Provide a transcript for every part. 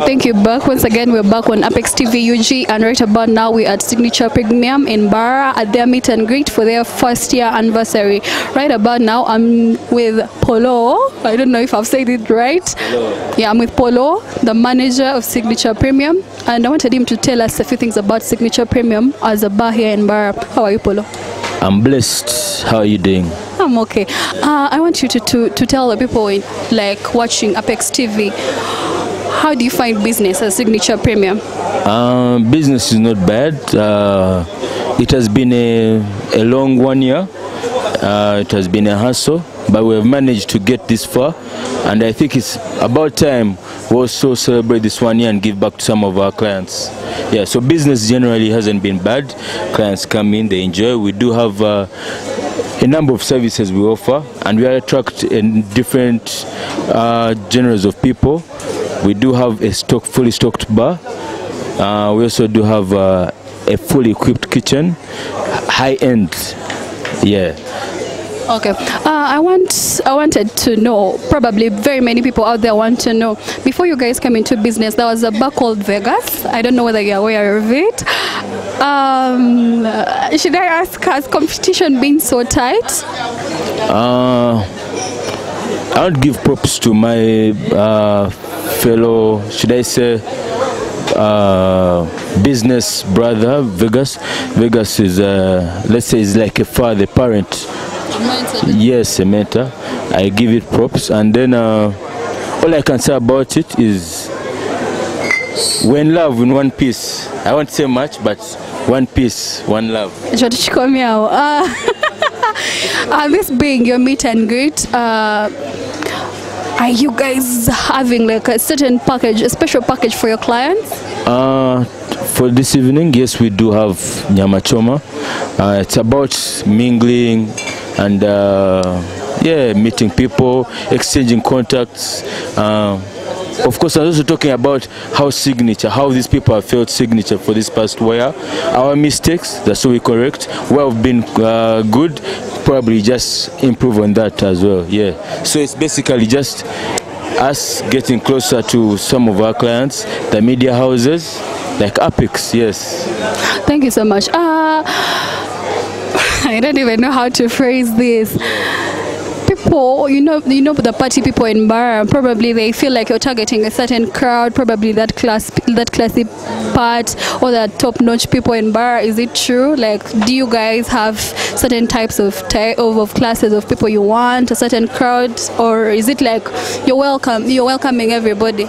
Thank you back. Once again, we're back on Apex TV UG, and right about now we're at Signiture Premium in Barra at their meet and greet for their first year anniversary. Right about now, I'm with Polo. I don't know if I've said it right. Hello. Yeah, I'm with Polo, the manager of Signiture Premium, and I wanted him to tell us a few things about Signiture Premium as a bar here in Barra. How are you, Polo? I'm blessed. How are you doing? I'm okay. I want you to tell the people like watching Apex TV, how do you find business at Signiture Premium? Business is not bad. It has been a long 1 year. It has been a hustle, but we have managed to get this far, and I think it's about time we also celebrate this 1 year and give back to some of our clients. Yeah, so business generally hasn't been bad. Clients come in, they enjoy. We do have a number of services we offer, and we attract different genres of people. We do have a fully stocked bar. We also do have a fully equipped kitchen, high end. Yeah. Okay. I wanted to know, probably very many people out there want to know, before you guys came into business, there was a bar called Vegas. I don't know whether you're aware of it. Should I ask, has competition been so tight? I would give props to my fellow, should I say, business brother, Vegas. Vegas is, let's say, is like a father, parent. Yes, a mentor. I give it props, and then all I can say about it is when love in one piece. I won't say much, but one piece, one love. This being your meet and greet, are you guys having like a certain package, a special package for your clients? For this evening, yes, we do have nyama choma. It's about mingling and yeah, meeting people, exchanging contacts. Of course, I'm also talking about how these people have felt Signiture for this past year. Our mistakes, that's what we correct. Where we've been good, probably just improve on that as well. Yeah. So it's basically just us getting closer to some of our clients, the media houses, like Apex. Yes. Thank you so much. I don't even know how to phrase this. People, you know the party people in bar, probably they feel like you're targeting a certain crowd, probably that classy part or the top-notch people in bar. Is it true? Like, do you guys have certain types of classes of people you want, a certain crowd, or is it like you're welcoming everybody?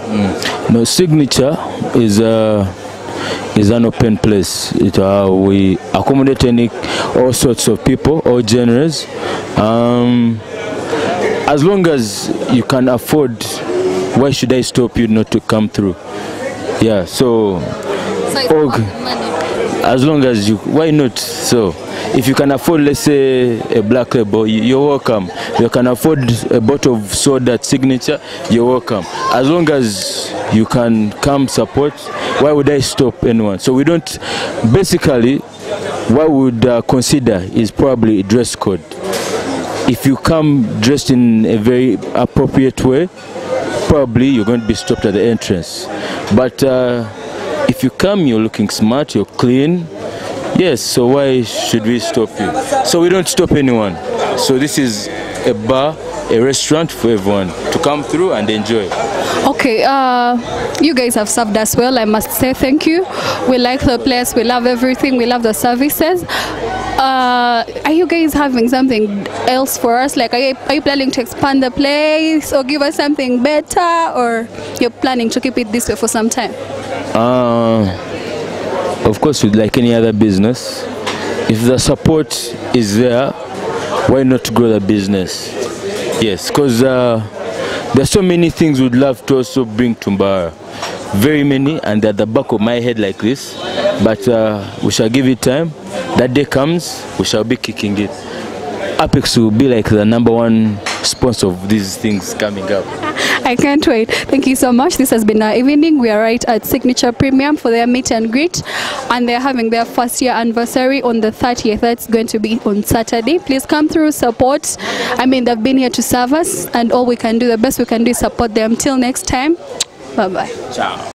No, Signiture is an open place. We accommodate all sorts of people, all genres. As long as you can afford, why should I stop you not to come through? Yeah, so as long as you, why not? So if you can afford, let's say, a black label, you're welcome. You can afford a bottle of soda at Signature, you're welcome. As long as you can come support, why would I stop anyone? So we don't, basically, what we would consider is probably a dress code. If you come dressed in a very appropriate way, probably you're going to be stopped at the entrance. But if you come, you're looking smart, you're clean, yes, so why should we stop you? So we don't stop anyone. So this is a bar, a restaurant for everyone to come through and enjoy. Okay, you guys have served us well, I must say thank you. We like the place, we love everything, we love the services. Are you guys having something else for us? Like, are you planning to expand the place or give us something better, or you're planning to keep it this way for some time? Of course, with like any other business, if the support is there, why not grow the business? Yes, because there's so many things we'd love to also bring to Mbara. Very many, and at the back of my head like this, but we shall give it time. That day comes, we shall be kicking it. Apex will be like the #1 sponsor of these things coming up. I can't wait. Thank you so much. This has been our evening. We are right at Signiture Premium for their meet and greet, and they're having their first year anniversary on the 30th. That's going to be on Saturday. Please come through, support. I mean, they've been here to serve us, and all we can do, the best we can do is support them. Till next time, Bye bye. Ciao.